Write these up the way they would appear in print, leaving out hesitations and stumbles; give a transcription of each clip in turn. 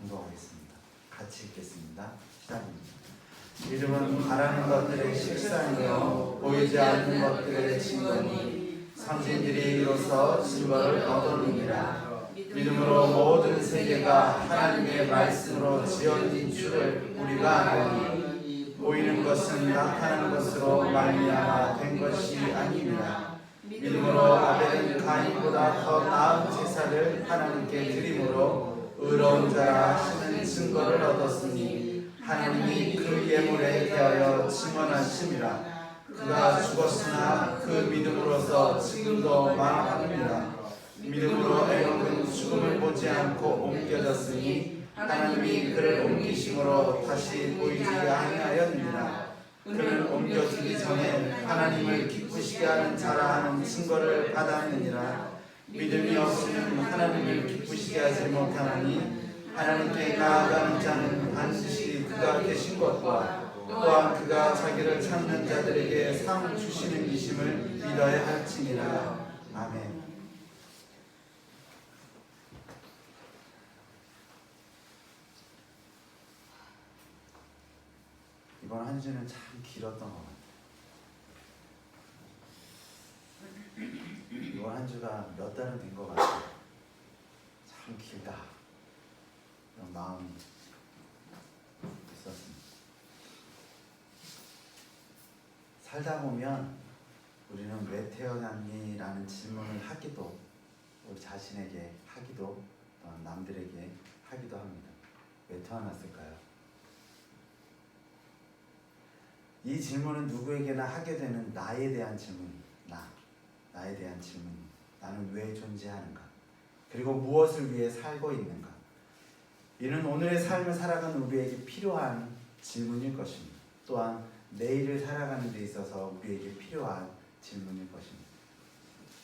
공부하겠습니다. 같이 읽겠습니다. 시작입니다. 믿음은 바라는 것들의 실상이요 보이지 않는 것들의 증거니 선진들이 이로써 증거를 얻었느니라. 믿음으로 모든 세계가 하나님의 말씀으로 지어진 줄을 우리가 아노니 보이는 것은 나타나는 것으로 말미암아 된 것이 아니니라. 믿음으로 아벨은 가인보다 더 나은 제사를 하나님께 드림으로 의로운 자라 하시는 증거를 얻었으니 하나님이 그 예물에 대하여 증언하심이라. 그가 죽었으나 그 믿음으로서 지금도 말하느니라. 믿음으로 에녹은 죽음을 보지 않고 옮겨졌으니 하나님이 그를 옮기심으로 다시 보이지 아니하였느니라. 그는 옮겨지기 전에 하나님을 기쁘시게 하는 자라 하는 증거를 받았느니라. 믿음이 없이는 하나님을 기쁘시게 하지 못하나니 하나님께 나아가는 자는 반드시 그가 계신 것과 또한 그가 자기를 찾는 자들에게 상 주시는 이심을 믿어야 할지니라. 아멘. 이번 한 주는 참 길었던 것 같아요. 이번 한 주가 몇 달은 된 것 같아요. 참 길다. 그런 마음이 있었습니다. 살다 보면 우리는 왜 태어났니? 라는 질문을 하기도, 우리 자신에게 하기도, 남들에게 하기도 합니다. 왜 태어났을까요? 이 질문은 누구에게나 하게 되는 나에 대한 질문입니다. 나에 대한 질문. 나는 왜 존재하는가? 그리고 무엇을 위해 살고 있는가? 이는 오늘의 삶을 살아가는 우리에게 필요한 질문일 것입니다. 또한 내일을 살아가는 데 있어서 우리에게 필요한 질문일 것입니다.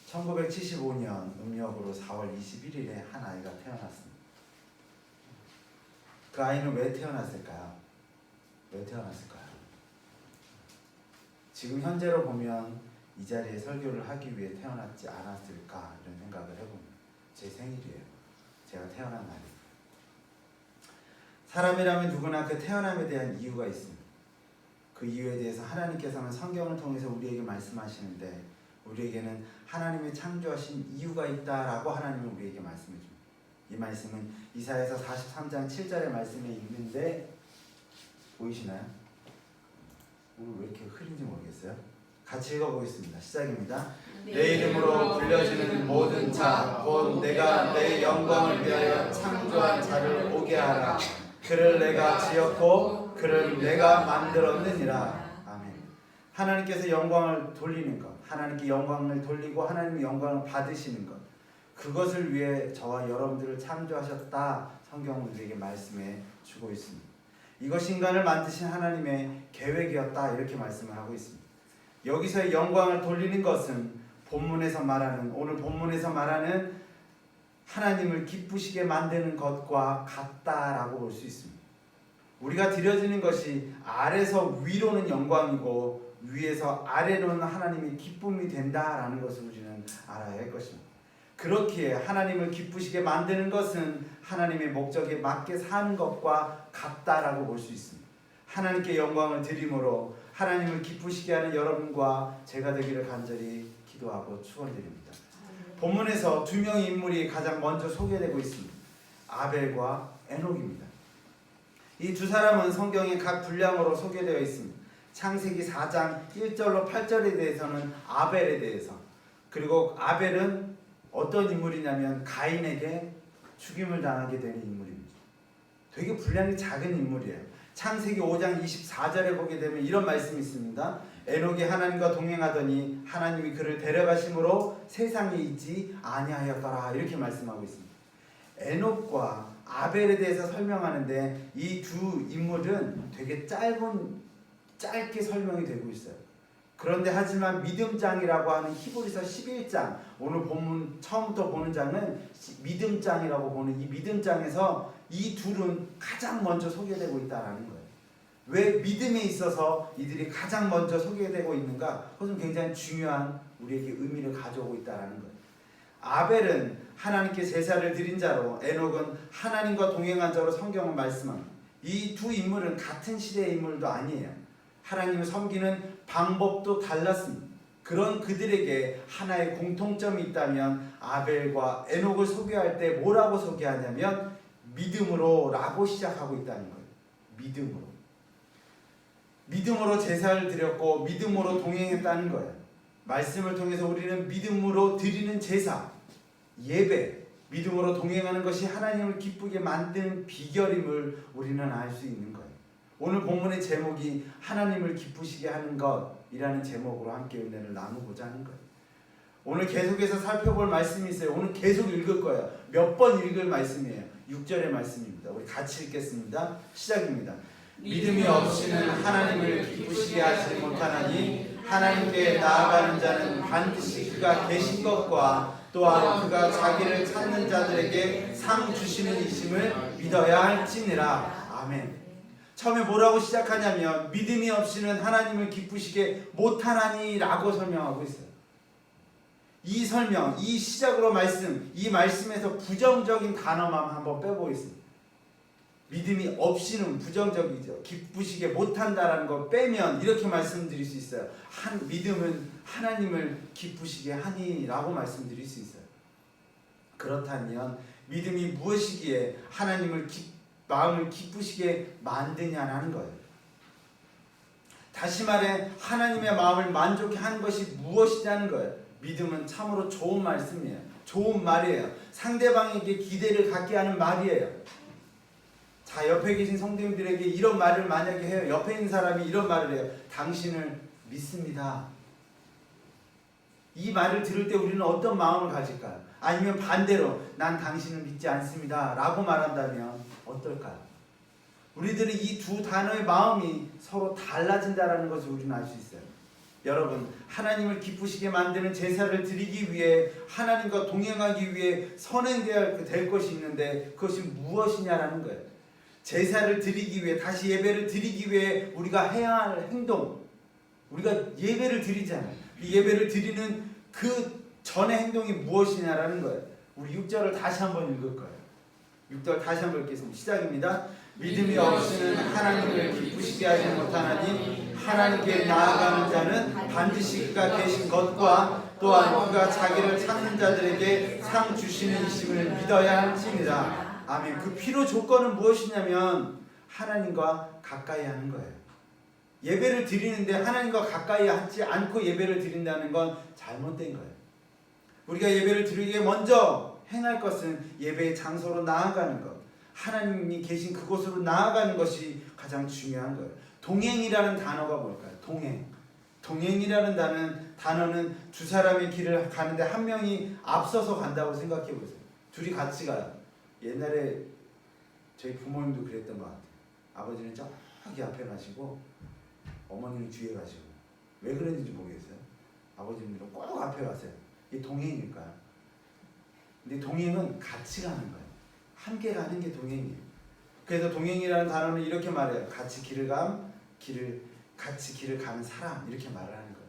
1975년 음력으로 4월 21일에 한 아이가 태어났습니다. 그 아이는 왜 태어났을까요? 왜 태어났을까요? 지금 현재로 보면 이 자리에 설교를 하기 위해 태어났지 않았을까 이런 생각을 해봅니다. 제 생일이에요. 제가 태어난 날이에요. 사람이라면 누구나 그 태어남에 대한 이유가 있습니다. 그 이유에 대해서 하나님께서는 성경을 통해서 우리에게 말씀하시는데 우리에게는 하나님의 창조하신 이유가 있다라고 하나님은 우리에게 말씀해 줍니다. 이 말씀은 이사야서 43장 7절의 말씀에 있는데 보이시나요? 오늘 왜 이렇게 흐린지 모르겠어요. 같이 읽어보겠습니다. 시작입니다. 내 이름으로 불려지는 모든 자, 곧 내가 내 영광을 위하여 창조한 자를 오게 하라. 그를 내가 지었고 그를 내가 만들었느니라. 아멘. 하나님께서 영광을 돌리는 것, 하나님께 영광을 돌리고 하나님의 영광을 받으시는 것, 그것을 위해 저와 여러분들을 창조하셨다. 성경은 우리에게 말씀해 주고 있습니다. 이것이 인간을 만드신 하나님의 계획이었다. 이렇게 말씀을 하고 있습니다. 여기서의 영광을 돌리는 것은 본문에서 말하는, 오늘 본문에서 말하는 하나님을 기쁘시게 만드는 것과 같다라고 볼 수 있습니다. 우리가 드려지는 것이 아래서 위로는 영광이고 위에서 아래로는 하나님의 기쁨이 된다라는 것을 우리는 알아야 할 것입니다. 그렇기에 하나님을 기쁘시게 만드는 것은 하나님의 목적에 맞게 사는 것과 같다라고 볼 수 있습니다. 하나님께 영광을 드림으로 하나님을 기쁘시게 하는 여러분과 제가 되기를 간절히 기도하고 축원드립니다. 본문에서 두 명의 인물이 가장 먼저 소개되고 있습니다. 아벨과 에녹입니다. 이 두 사람은 성경에 각 분량으로 소개되어 있습니다. 창세기 4장 1절로 8절에 대해서는 아벨에 대해서, 그리고 아벨은 어떤 인물이냐면 가인에게 죽임을 당하게 되는 인물입니다. 되게 분량이 작은 인물이에요. 창세기 5장 24절에 보게 되면 이런 말씀이 있습니다. 에녹이 하나님과 동행하더니 하나님이 그를 데려가심으로 세상에 있지 아니하였더라. 이렇게 말씀하고 있습니다. 에녹과 아벨에 대해서 설명하는데 이 두 인물은 되게 짧게 설명이 되고 있어요. 그런데 하지만 믿음장이라고 하는 히브리서 11장, 오늘 본문 처음부터 보는 장은 믿음장이라고 보는 이 믿음장에서 이 둘은 가장 먼저 소개되고 있다는 거예요. 왜 믿음에 있어서 이들이 가장 먼저 소개되고 있는가? 그것은 굉장히 중요한 우리에게 의미를 가져오고 있다는 거예요. 아벨은 하나님께 제사를 드린 자로, 에녹은 하나님과 동행한 자로 성경은 말씀합니다. 이 두 인물은 같은 시대의 인물도 아니에요. 하나님을 섬기는 방법도 달랐습니다. 그런 그들에게 하나의 공통점이 있다면 아벨과 에녹을 소개할 때 뭐라고 소개하냐면 믿음으로 라고 시작하고 있다는 거예요. 믿음으로 제사를 드렸고 믿음으로 동행했다는 거예요. 말씀을 통해서 우리는 믿음으로 드리는 제사, 예배, 믿음으로 동행하는 것이 하나님을 기쁘게 만드는 비결임을 우리는 알 수 있는 거예요. 오늘 본문의 제목이 하나님을 기쁘시게 하는 것이라는 제목으로 함께 은혜를 나누고자 하는 거예요. 오늘 계속해서 살펴볼 말씀이 있어요. 오늘 계속 읽을 거예요. 몇 번 읽을 말씀이에요. 6절의 말씀입니다. 우리 같이 읽겠습니다. 시작입니다. 믿음이 없이는 하나님을 기쁘시게 하지 못하나니 하나님께 나아가는 자는 반드시 그가 계신 것과 또한 그가 자기를 찾는 자들에게 상 주시는 이심을 믿어야 할지니라. 아멘. 처음에 뭐라고 시작하냐면 믿음이 없이는 하나님을 기쁘시게 못하나니 라고 설명하고 있어요. 이 설명, 이 시작으로 이 말씀에서 부정적인 단어만 한번 빼보겠습니다. 믿음이 없이는 부정적이죠. 기쁘시게 못한다라는 거 빼면 이렇게 말씀드릴 수 있어요. 믿음은 하나님을 기쁘시게 하니 라고 말씀드릴 수 있어요. 그렇다면 믿음이 무엇이기에 하나님을 마음을 기쁘시게 만드냐는 거예요. 다시 말해 하나님의 마음을 만족해 하는 것이 무엇이냐는 거예요. 믿음은 참으로 좋은 말씀이에요. 좋은 말이에요. 상대방에게 기대를 갖게 하는 말이에요. 자, 옆에 계신 성도님들에게 이런 말을 만약에 해요. 옆에 있는 사람이 이런 말을 해요. 당신을 믿습니다. 이 말을 들을 때 우리는 어떤 마음을 가질까요? 아니면 반대로 난 당신을 믿지 않습니다 라고 말한다면 어떨까요? 우리들은 이 두 단어의 마음이 서로 달라진다는 것을 우리는 알 수 있어요. 여러분, 하나님을 기쁘시게 만드는 제사를 드리기 위해 하나님과 동행하기 위해 선행되어야 될 것이 있는데 그것이 무엇이냐라는 거예요. 제사를 드리기 위해, 다시 예배를 드리기 위해 우리가 해야 할 행동, 우리가 예배를 드리잖아요. 이 예배를 드리는 그 전의 행동이 무엇이냐라는 거예요. 우리 6절을 다시 한번 읽을 거예요. 6절 다시 한번 읽겠습니다. 시작입니다. 믿음이 없이는 하나님을 기쁘시게 하지 못하나니 하나님께 나아가는 자는 반드시 그가 계신 것과 또한 그가 자기를 찾는 자들에게 상 주시는 이심을 믿어야 할지니라. 아멘. 그 필요 조건은 무엇이냐면 하나님과 가까이 하는 거예요. 예배를 드리는데 하나님과 가까이 하지 않고 예배를 드린다는 건 잘못된 거예요. 우리가 예배를 드리기에 먼저 행할 것은 예배의 장소로 나아가는 것, 하나님이 계신 그곳으로 나아가는 것이 가장 중요한 거예요. 동행이라는 단어가 뭘까요? 동행이라는 단어는 두 사람의 길을 가는데 한 명이 앞서서 간다고 생각해 보세요. 둘이 같이 가요. 옛날에 저희 부모님도 그랬던 것 같아요. 아버지는 저기 앞에 가시고 어머니는 뒤에 가시고. 왜 그랬는지 모르겠어요. 아버지님들은 꼭 앞에 가세요. 이게 동행일까요? 근데 동행은 같이 가는 거예요. 함께 가는 게 동행이에요. 그래서 동행이라는 단어는 이렇게 말해요. 같이 길을 가는 사람, 이렇게 말을 하는 거예요.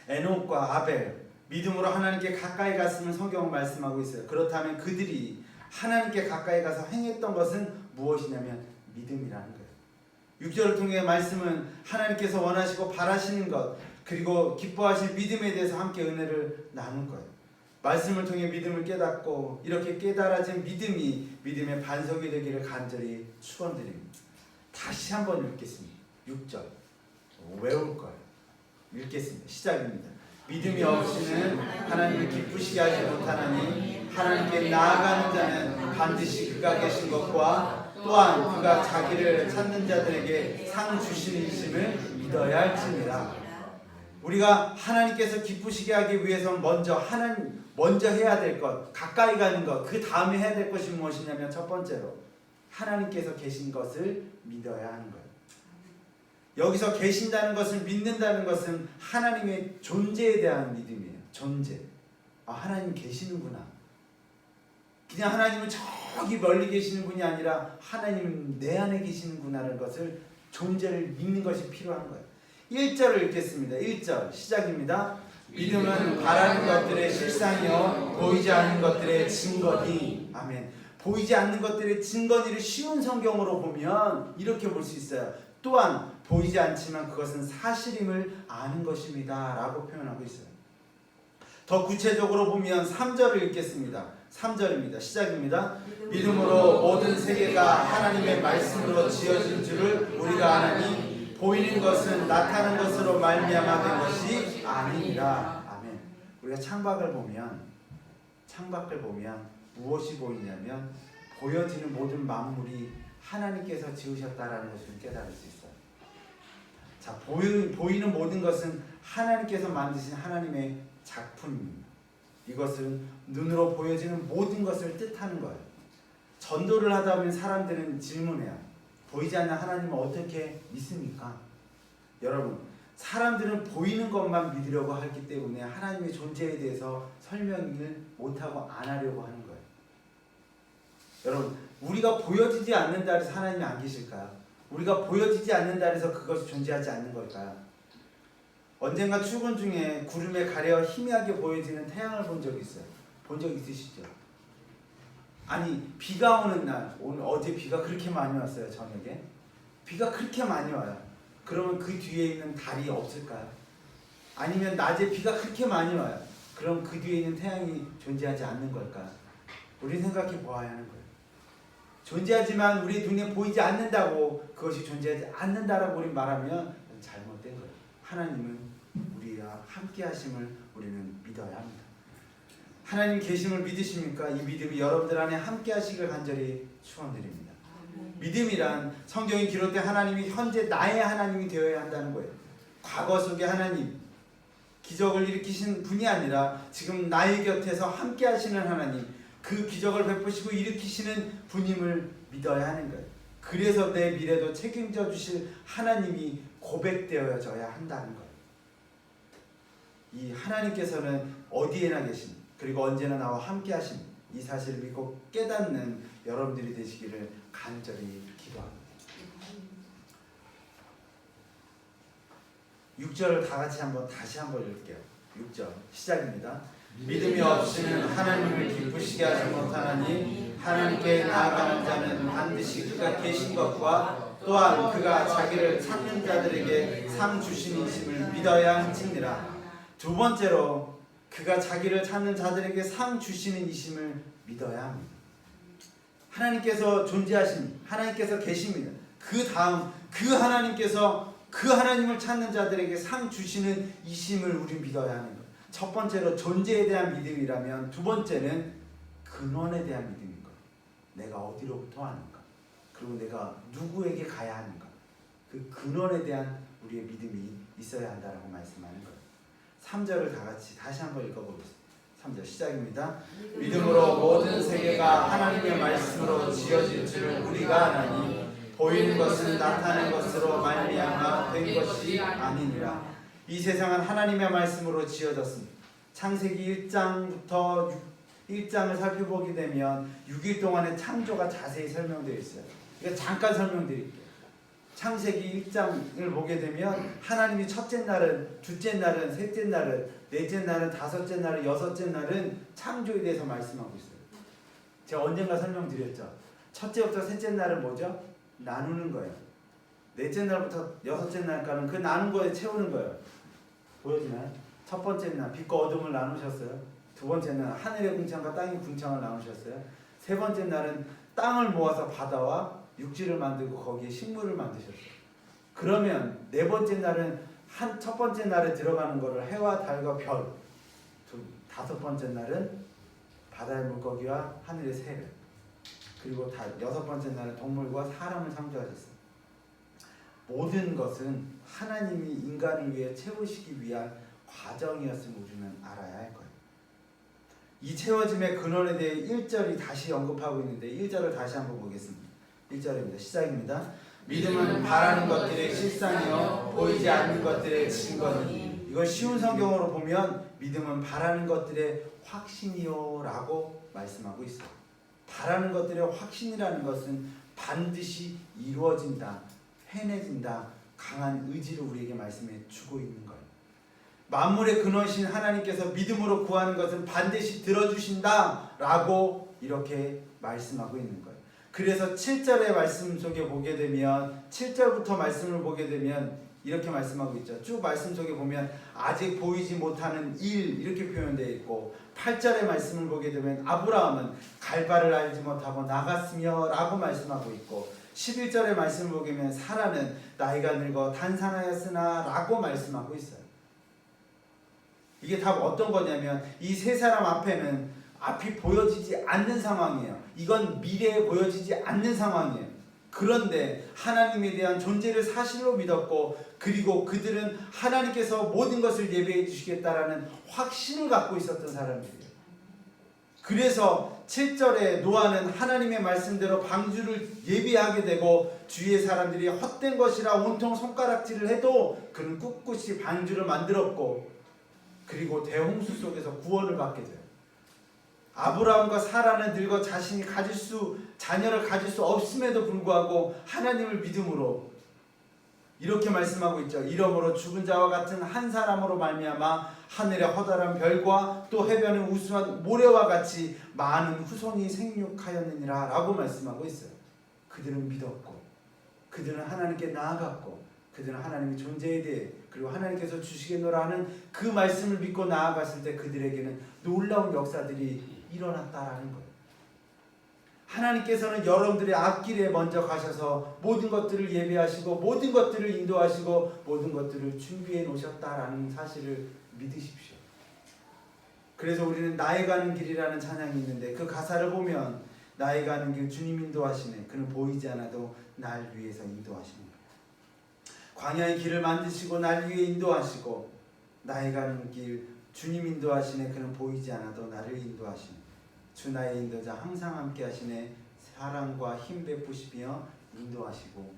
에녹과 아벨, 믿음으로 하나님께 가까이 갔으면 성경은 말씀하고 있어요. 그렇다면 그들이 하나님께 가까이 가서 행했던 것은 무엇이냐면 믿음이라는 거예요. 6절을 통해 말씀은 하나님께서 원하시고 바라시는 것, 그리고 기뻐하실 믿음에 대해서 함께 은혜를 나눌 거예요. 말씀을 통해 믿음을 깨닫고 이렇게 깨달아진 믿음이 믿음의 반석이 되기를 간절히 축원드립니다. 다시 한번 읽겠습니다. 6절 외울 거예요. 읽겠습니다. 시작입니다. 믿음이 없이는 하나님을 기쁘시게 하지 못하나니 하나님께 나아가는 자는 반드시 그가 계신 것과 또한 그가 자기를 찾는 자들에게 상 주시는 이심을 믿어야 할지니라. 우리가 하나님께서 기쁘시게 하기 위해서는 먼저 해야 될 것, 가까이 가는 것, 그 다음에 해야 될 것이 무엇이냐면 첫 번째로 하나님께서 계신 것을 믿어야 하는 거예요. 여기서 계신다는 것을 믿는다는 것은 하나님의 존재에 대한 믿음이에요. 존재. 하나님 계시는구나. 그냥 하나님은 저기 멀리 계시는 분이 아니라 하나님은 내 안에 계시는구나라는 것을, 존재를 믿는 것이 필요한 거예요. 1절을 읽겠습니다. 1절 시작입니다. 믿음은 바라는 것들의 실상이요 보이지 않는 것들의 증거니. 아멘. 보이지 않는 것들의 증거니를 쉬운 성경으로 보면 이렇게 볼 수 있어요. 또한 보이지 않지만 그것은 사실임을 아는 것입니다 라고 표현하고 있어요. 더 구체적으로 보면 3절을 읽겠습니다. 3절입니다. 시작입니다. 믿음으로 모든 세계가 하나님의 말씀으로 지어진 줄을 우리가 아나니 보이는 것은 나타난 것으로 말미암아 된 것이 아니니라. 아멘. 우리가 창밖을 보면 무엇이 보이냐면 보여지는 모든 만물이 하나님께서 지으셨다라는 것을 깨달을 수 있어요. 자, 보이는 모든 것은 하나님께서 만드신 하나님의 작품입니다. 이것은 눈으로 보여지는 모든 것을 뜻하는 거예요. 전도를 하다 보면 사람들은 질문해요. 보이지 않는 하나님을 어떻게 믿습니까? 여러분, 사람들은 보이는 것만 믿으려고 하기 때문에 하나님의 존재에 대해서 설명을 못하고 안 하려고 하는 거예요. 여러분, 우리가 보여지지 않는다 해서 하나님이 안 계실까요? 우리가 보여지지 않는다 해서 그것이 존재하지 않는 걸까요? 언젠가 출근 중에 구름에 가려 희미하게 보여지는 태양을 본 적이 있어요. 본 적 있으시죠? 아니, 비가 오는 날, 어제 비가 그렇게 많이 왔어요. 저녁에 비가 그렇게 많이 와요. 그러면 그 뒤에 있는 달이 없을까요? 아니면 낮에 비가 그렇게 많이 와요. 그럼 그 뒤에 있는 태양이 존재하지 않는 걸까요? 우리 생각해 보아야 하는 거예요. 존재하지만 우리 눈에 보이지 않는다고 그것이 존재하지 않는다라고 우리 말하면 잘못된 거예요. 하나님은 우리와 함께 하심을 우리는 믿어야 합니다. 하나님 계심을 믿으십니까? 이 믿음이 여러분들 안에 함께 하시길 간절히 축원드립니다. 믿음이란 성경이 기록된 하나님이 현재 나의 하나님이 되어야 한다는 거예요. 과거 속의 하나님, 기적을 일으키신 분이 아니라 지금 나의 곁에서 함께 하시는 하나님, 그 기적을 베푸시고 일으키시는 분임을 믿어야 하는 거예요. 그래서 내 미래도 책임져 주실 하나님이 고백되어져야 한다는 거예요. 이 하나님께서는 어디에나 계신, 그리고 언제나 나와 함께 하신 이 사실을 믿고 깨닫는 여러분들이 되시기를 간절히 기도합니다. 6절을 다 같이 다시 한번 읽을게요. 6절 시작입니다. 믿음이 없이는 하나님을 기쁘시게 하지 못하나니 하나님께 나아가는 자는 반드시 그가 계신 것과 또한 그가 자기를 찾는 자들에게 상 주시니심을 믿어야 할지니라. 두 번째로 그가 자기를 찾는 자들에게 상 주시는 이심을 믿어야 합니다. 하나님께서 존재하신, 하나님께서 계십니다. 그 다음 그 하나님께서 그 하나님을 찾는 자들에게 상 주시는 이심을 우리 믿어야 하는 거예요. 첫 번째로 존재에 대한 믿음이라면 두 번째는 근원에 대한 믿음인 거예요. 내가 어디로부터 왔는가, 그리고 내가 누구에게 가야 하는가, 그 근원에 대한 우리의 믿음이 있어야 한다라고 말씀하는 거예요. 3절을 다 같이 다시 한번 읽어보겠습니다. 3절 시작입니다. 믿음으로 모든 세계가 하나님의 말씀으로 지어질 줄을 우리가 아나니 보이는 것은 나타난 것으로 말미암아 된 것이 아니니라. 이 세상은 하나님의 말씀으로 지어졌습니다. 창세기 1장부터 1장을 살펴보게 되면 6일 동안의 창조가 자세히 설명되어 있어요. 이거 잠깐 설명드릴게요. 창세기 1장을 보게 되면 하나님이 첫째 날은, 둘째 날은, 셋째 날은, 넷째 날은, 다섯째 날은, 여섯째 날은 창조에 대해서 말씀하고 있어요. 제가 언젠가 설명드렸죠. 첫째부터 셋째 날은 뭐죠? 나누는 거예요. 넷째 날부터 여섯째 날까지는 그 나눈 거에 채우는 거예요. 보여지나요? 첫 번째 날 빛과 어둠을 나누셨어요. 두 번째 날 하늘의 궁창과 땅의 궁창을 나누셨어요. 세 번째 날은 땅을 모아서 바다와 육지를 만들고 거기에 식물을 만드셨어요. 그러면 네 번째 날은 첫 번째 날에 들어가는 거를 해와 달과 별, 다섯 번째 날은 바다의 물고기와 하늘의 새를, 그리고 여섯 번째 날은 동물과 사람을 창조하셨어요. 모든 것은 하나님이 인간을 위해 채우시기 위한 과정이었음을 우리는 알아야 할 거예요. 이 채워짐의 근원에 대해 1절이 다시 언급하고 있는데 1절을 다시 한번 보겠습니다. 1절입니다. 시작입니다. 믿음은 바라는 것들의 실상이요 보이지 않는 것들의 증거니. 이걸 쉬운 성경으로 보면 믿음은 바라는 것들의 확신이요 라고 말씀하고 있어요. 바라는 것들의 확신이라는 것은 반드시 이루어진다, 해내진다, 강한 의지를 우리에게 말씀해 주고 있는 거예요. 만물의 근원이신 하나님께서 믿음으로 구하는 것은 반드시 들어주신다라고 이렇게 말씀하고 있는 거예요. 그래서 7절의 말씀 속에 보게 되면 7절부터 말씀을 보게 되면 이렇게 말씀하고 있죠. 쭉 말씀 속에 보면 아직 보이지 못하는 일 이렇게 표현되어 있고 8절의 말씀을 보게 되면 아브라함은 갈 바를 알지 못하고 나갔으며 라고 말씀하고 있고 11절의 말씀을 보게 되면 사라는 나이가 늙어 단산하였으나 라고 말씀하고 있어요. 이게 다 어떤 거냐면 이 세 사람 앞에는 앞이 보여지지 않는 상황이에요. 이건 미래에 보여지지 않는 상황이에요. 그런데 하나님에 대한 존재를 사실로 믿었고 그리고 그들은 하나님께서 모든 것을 예배해 주시겠다라는 확신을 갖고 있었던 사람들이에요. 그래서 7절에 노아는 하나님의 말씀대로 방주를 예비하게 되고 주위의 사람들이 헛된 것이라 온통 손가락질을 해도 그는 꿋꿋이 방주를 만들었고 그리고 대홍수 속에서 구원을 받게 돼요. 아브라함과 사라는 늙어 자신이 자녀를 가질 수 없음에도 불구하고 하나님을 믿음으로 이렇게 말씀하고 있죠. 이러므로 죽은 자와 같은 한 사람으로 말미암아 하늘의 허다란 별과 또 해변의 우수한 모래와 같이 많은 후손이 생육하였느니라 라고 말씀하고 있어요. 그들은 믿었고 그들은 하나님께 나아갔고 그들은 하나님의 존재에 대해 그리고 하나님께서 주시겠노라 하는 그 말씀을 믿고 나아갔을 때 그들에게는 놀라운 역사들이 일어났다라는 거예요. 하나님께서는 여러분들의 앞길에 먼저 가셔서 모든 것들을 예배하시고 모든 것들을 인도하시고 모든 것들을 준비해 놓으셨다라는 사실을 믿으십시오. 그래서 우리는 나의 가는 길이라는 찬양이 있는데 그 가사를 보면 나의 가는 길 주님 인도하시네. 그는 보이지 않아도 날 위해서 인도하시는 거예요. 광야의 길을 만드시고 날 위해 인도하시고 나의 가는 길 주님 인도하시네. 그는 보이지 않아도 나를 인도하시네. 주 나의 인도자 항상 함께 하시네. 사랑과 힘 베푸시며 인도하시고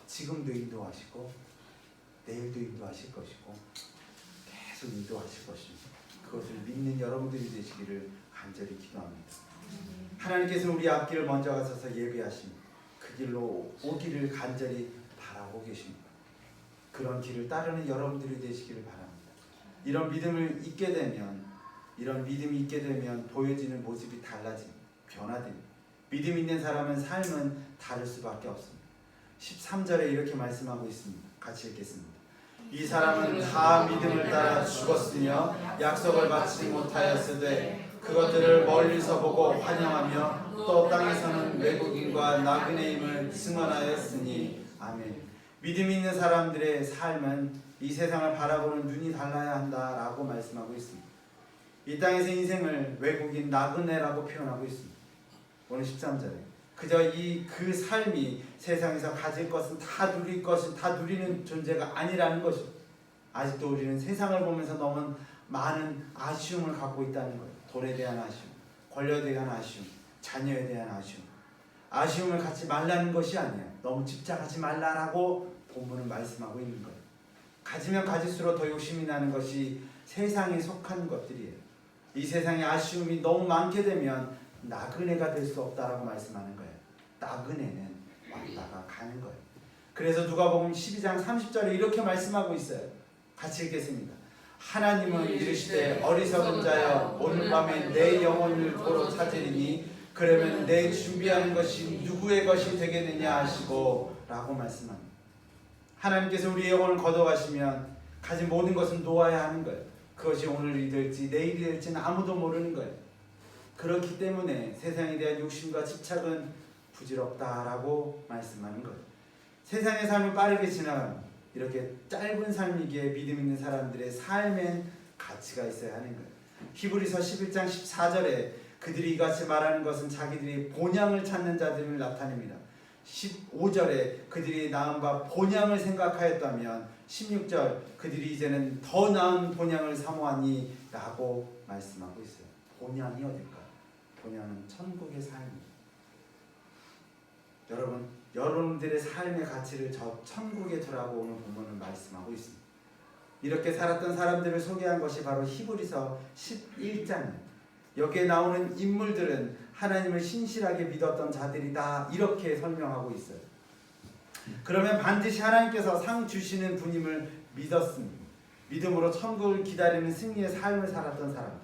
지금도 인도하시고 내일도 인도하실 것이고 계속 인도하실 것입니다. 그것을 믿는 여러분들이 되시기를 간절히 기도합니다. 하나님께서는 우리 앞길을 먼저 가셔서 예비하십니다. 그 길로 오기를 간절히 바라고 계십니다. 그런 길을 따르는 여러분들이 되시기를 바랍니다. 이런 믿음이 있게 되면 보여지는 모습이 달라집니다. 변화됩니다. 믿음 있는 사람은 삶은 다를 수밖에 없습니다. 13절에 이렇게 말씀하고 있습니다. 같이 읽겠습니다. 이 사람은 다 믿음을 따라 죽었으며 약속을 받지 못하였으되 그것들을 멀리서 보고 환영하며 또 땅에서는 외국인과 나그네임을 증언하였으니 아멘. 믿음 있는 사람들의 삶은 이 세상을 바라보는 눈이 달라야 한다라고 말씀하고 있습니다. 이 땅에서 인생을 외국인 나그네라고 표현하고 있습니다. 오늘 13절에 그저 그 삶이 세상에서 가질 것은 다 누리는 존재가 아니라는 것입니다. 아직도 우리는 세상을 보면서 너무 많은 아쉬움을 갖고 있다는 거예요. 돈에 대한 아쉬움, 권력에 대한 아쉬움, 자녀에 대한 아쉬움. 아쉬움을 갖지 말라는 것이 아니에요. 너무 집착하지 말라라고 본문은 말씀하고 있는 거예요. 가지면 가질수록 더 욕심이 나는 것이 세상에 속한 것들이에요. 이 세상에 아쉬움이 너무 많게 되면 나그네가 될 수 없다라고 말씀하는 거예요. 나그네는 왔다가 가는 거예요. 그래서 누가복음 12장 30절에 이렇게 말씀하고 있어요. 같이 읽겠습니다. 하나님은 이르시되 어리석은 자여 오늘 밤에 내 영혼을 도로 찾으리니 그러면 내 준비하는 것이 누구의 것이 되겠느냐 하시고 라고 말씀합니다. 하나님께서 우리의 영혼을 걷어가시면 가진 모든 것은 놓아야 하는 거예요. 그것이 오늘이 될지 내일이 될지는 아무도 모르는 거예요. 그렇기 때문에 세상에 대한 욕심과 집착은 부질없다라고 말씀하는 거예요. 세상의 삶을 빠르게 지나가는 이렇게 짧은 삶이기에 믿음 있는 사람들의 삶엔 가치가 있어야 하는 거예요. 히브리서 11장 14절에 그들이 이같이 말하는 것은 자기들이 본향을 찾는 자들을 나타냅니다. 15절에 그들이 나은 바 본향을 생각하였다면 16절 그들이 이제는 더 나은 본향을 사모하니 라고 말씀하고 있어요. 본향이 어딜까요? 본향은 천국의 삶입니다. 여러분들의 삶의 가치를 저 천국에 두라고 오늘 본문은 말씀하고 있습니다. 이렇게 살았던 사람들을 소개한 것이 바로 히브리서 11장입니다. 여기에 나오는 인물들은 하나님을 신실하게 믿었던 자들이다 이렇게 설명하고 있어요. 그러면 반드시 하나님께서 상 주시는 분임을 믿었습니다. 믿음으로 천국을 기다리는 승리의 삶을 살았던 사람들,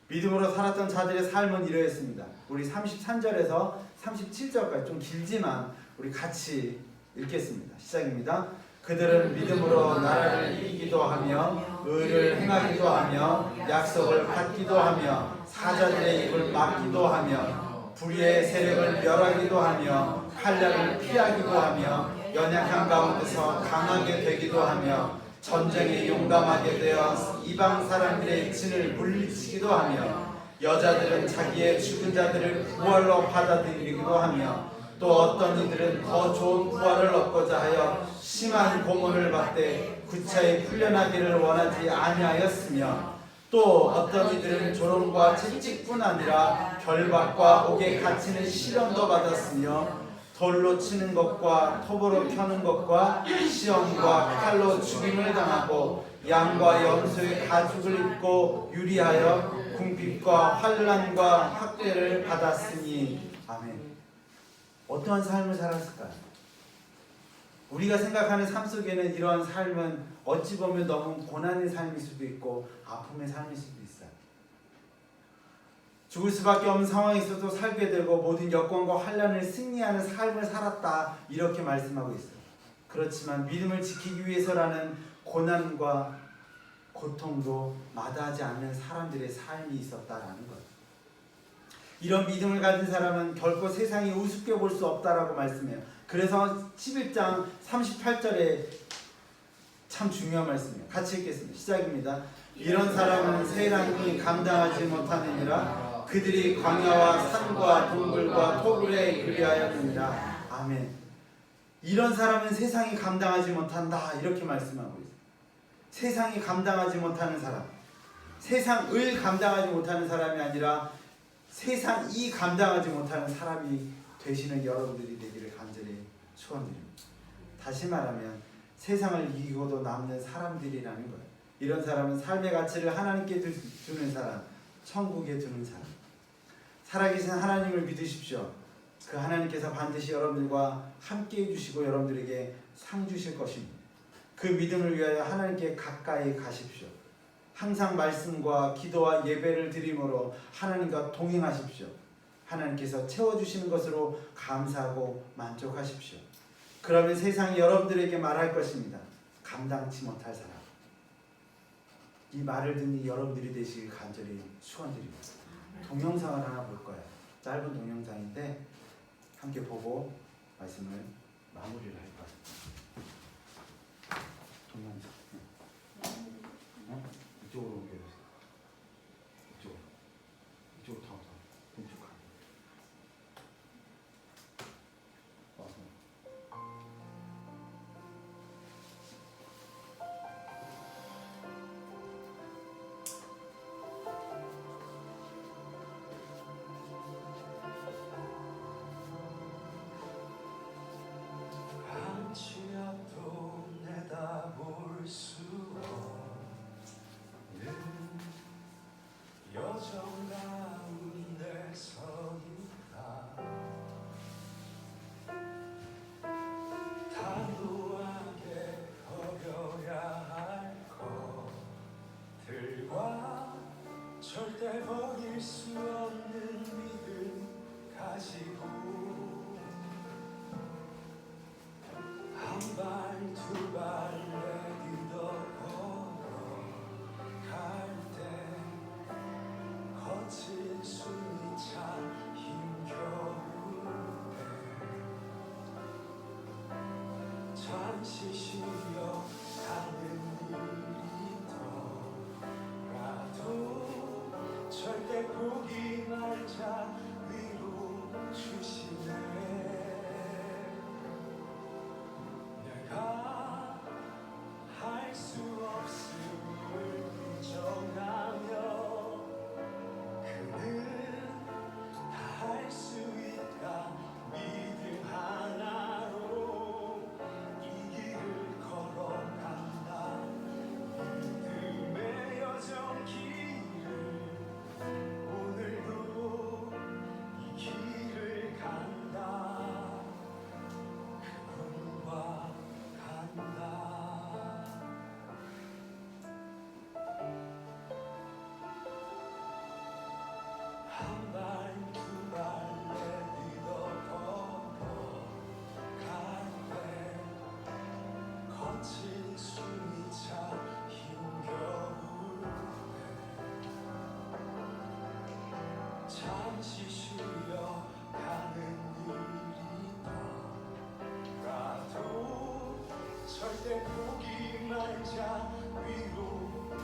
믿음으로 살았던 자들의 삶은 이러했습니다. 우리 33절에서 37절까지 좀 길지만 우리 같이 읽겠습니다. 시작입니다. 그들은 믿음으로 나라를 이기기도 하며 의를 행하기도 하며 약속을 받기도 하며 사자들의 입을 막기도 하며 불의의 세력을 멸하기도 하며 환난을 피하기도 하며 연약한 가운데서 강하게 되기도 하며 전쟁에 용감하게 되어 이방 사람들의 진을 물리치기도 하며 여자들은 자기의 죽은 자들을 부활로 받아들이기도 하며 또 어떤 이들은 더 좋은 부활을 얻고자 하여 심한 고문을 받되 구차히 풀려나기를 원하지 아니하였으며 또 어떤 이들은 조롱과 채찍뿐 아니라 결박과 옥에 갇히는 시련도 받았으며 돌로 치는 것과 톱으로 켜는 것과 시험과 칼로 죽임을 당하고 양과 염소의 가죽을 입고 유리하여 궁핍과 환난과 학대를 받았으니. 아멘. 어떠한 삶을 살았을까요? 우리가 생각하는 삶 속에는 이러한 삶은 어찌 보면 너무 고난의 삶일 수도 있고 아픔의 삶일 수도 있어요. 죽을 수밖에 없는 상황에서도 살게 되고 모든 여건과 환난을 승리하는 삶을 살았다, 이렇게 말씀하고 있어요. 그렇지만 믿음을 지키기 위해서라는 고난과 고통도 마다하지 않는 사람들의 삶이 있었다라는 거예요. 이런 믿음을 가진 사람은 결코 세상이 우습게 볼 수 없다라고 말씀해요. 그래서 11장 38절에 참 중요한 말씀이에요. 같이 읽겠습니다. 시작입니다. 이런 사람은 세상이 감당하지 못하느니라. 그들이 광야와 산과 동굴과 토굴에 그리하였느니라. 아멘. 이런 사람은 세상이 감당하지 못한다, 이렇게 말씀하고 있어요. 세상이 감당하지 못하는 사람, 세상을 감당하지 못하는 사람이 아니라 세상이 감당하지 못하는 사람이 되시는 여러분들이 되기를 간절히 축원드립니다. 다시 말하면 세상을 이기고도 남는 사람들이라는 거예요. 이런 사람은 삶의 가치를 하나님께 두는 사람, 천국에 두는 사람. 살아계신 하나님을 믿으십시오. 그 하나님께서 반드시 여러분들과 함께 해주시고 여러분들에게 상 주실 것입니다. 그 믿음을 위하여 하나님께 가까이 가십시오. 항상 말씀과 기도와 예배를 드림으로 하나님과 동행하십시오. 하나님께서 채워주시는 것으로 감사하고 만족하십시오. 그러면 세상이 여러분들에게 말할 것입니다. 감당치 못할 사람. 이 말을 듣는 여러분들이 되시길 간절히 축원드립니다. 동영상을 하나 볼 거예요. 짧은 동영상인데 함께 보고 말씀을 마무리를 할 거예요. 동영상. 이쪽으로 옮겨주세요. 이쪽으로 더 왼쪽으로. 절대 버릴 수 없는 믿음 가지고 한 발 두 발 내딛어 걸어갈 때 거친 숨이 참 힘겨울 때 잠시 쉬어 가는 절대 포기 말자 위로 주시네. 내가 할 수 없음을 인정하며 그는 다 할 수 있다 믿음 하나로 이 길을 걸어간다. 믿음의 여정 길을 오늘도 잠시 쉬어가는 일이더라도 절대 포기 말자 위로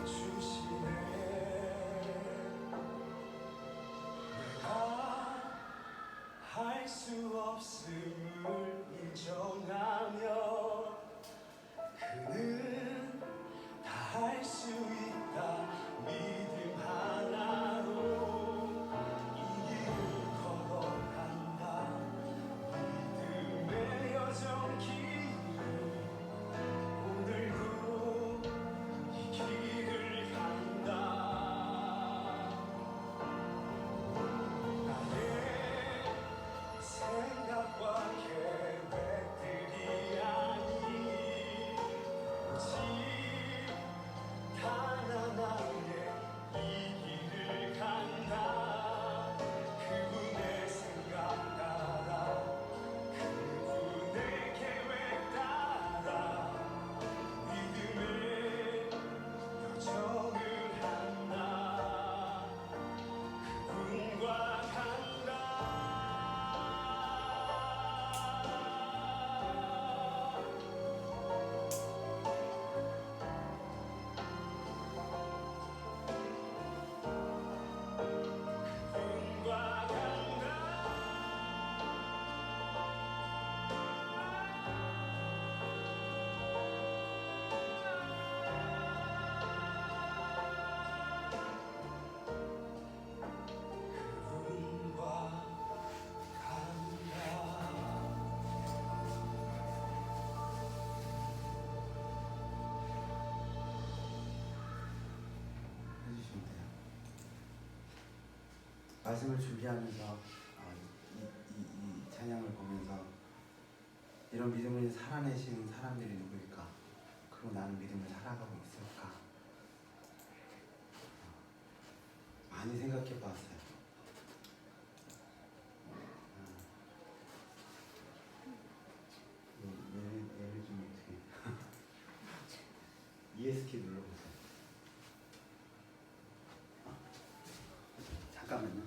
주시네. 내가 할 수 없음을 인정하며 그는 다 할 수 있다 믿음 하나로 이 길을 걸어간다. 믿음의 여정 길을 오늘도 이 길을 간다. 나의 생각과 계획들이 아닌 오직 가난하게 이 길을 간다. 그분의 생각 따라 그분의 계획 따라 믿음의 여정을 한다. 그분과 간다. 그분과 간다. 그분과 간다. 해주시면 돼요. 말씀을 준비하면서 이 찬양을 보면서 이런 믿음을 살아내시는 사람들이 누구일까? 그리고 나는 믿음을 살아가고 있을까? 많이 생각해 봤어요. 예를 좀 어떻게 ES키 눌러보세요. 잠깐만요.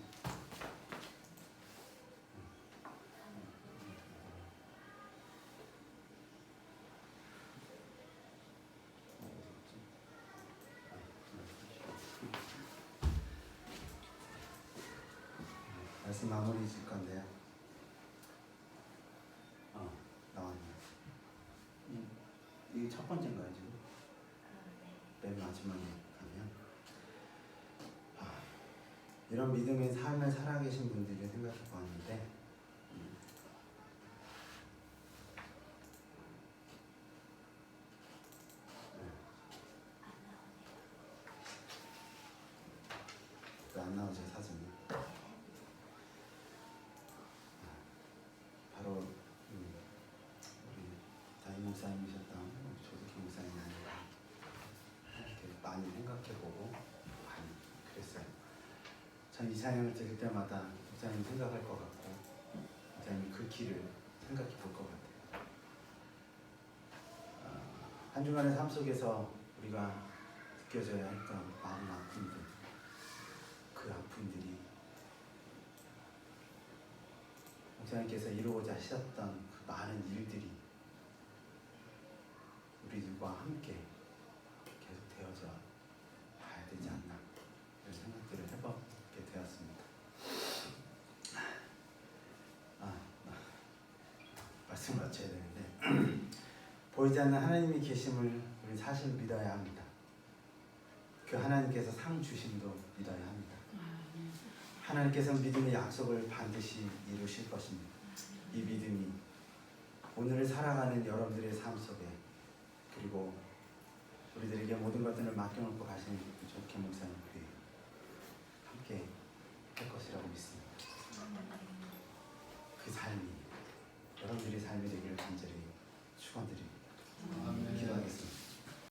말씀 마무리 질 건데요. 나왔네요. 이게 첫 번째인가요 지금? 맨 마지막에 가면 이런 믿음의 삶을 살아계신 분들을 생각해 보았는데 왜 안 나오죠 사진이? 바로 우리 다임 목사님이셨던 조석희 목사님이 아니라 이렇게 많이 생각해보고 많이 그랬어요. 전 이 찬양을 들을 때마다 목사님 생각할 것 같고 목사님 그 길을 생각해 볼 것 같아요. 한 주간의 삶 속에서 우리가 느껴져야 했던 많은 아픔들, 그 아픔들이 목사님께서 이루고자 하셨던 그 많은 일들이 우리들과 함께 계속 되어져 가야 되지 않나 이런 생각들을 해보게 되었습니다. 말씀 마쳐야 되는데 보이지 않는 하나님이 계심을 우리 사실 믿어야 합니다. 그 하나님께서 상 주심도 믿어야 합니다. 하나님께서 믿음의 약속을 반드시 이루실 것입니다. 이 믿음이 오늘을 살아가는 여러분들의 삶 속에 그리고 우리들에게 모든 것들을 맡겨놓고 가시는 조석희 목사님 함께 할 것이라고 믿습니다.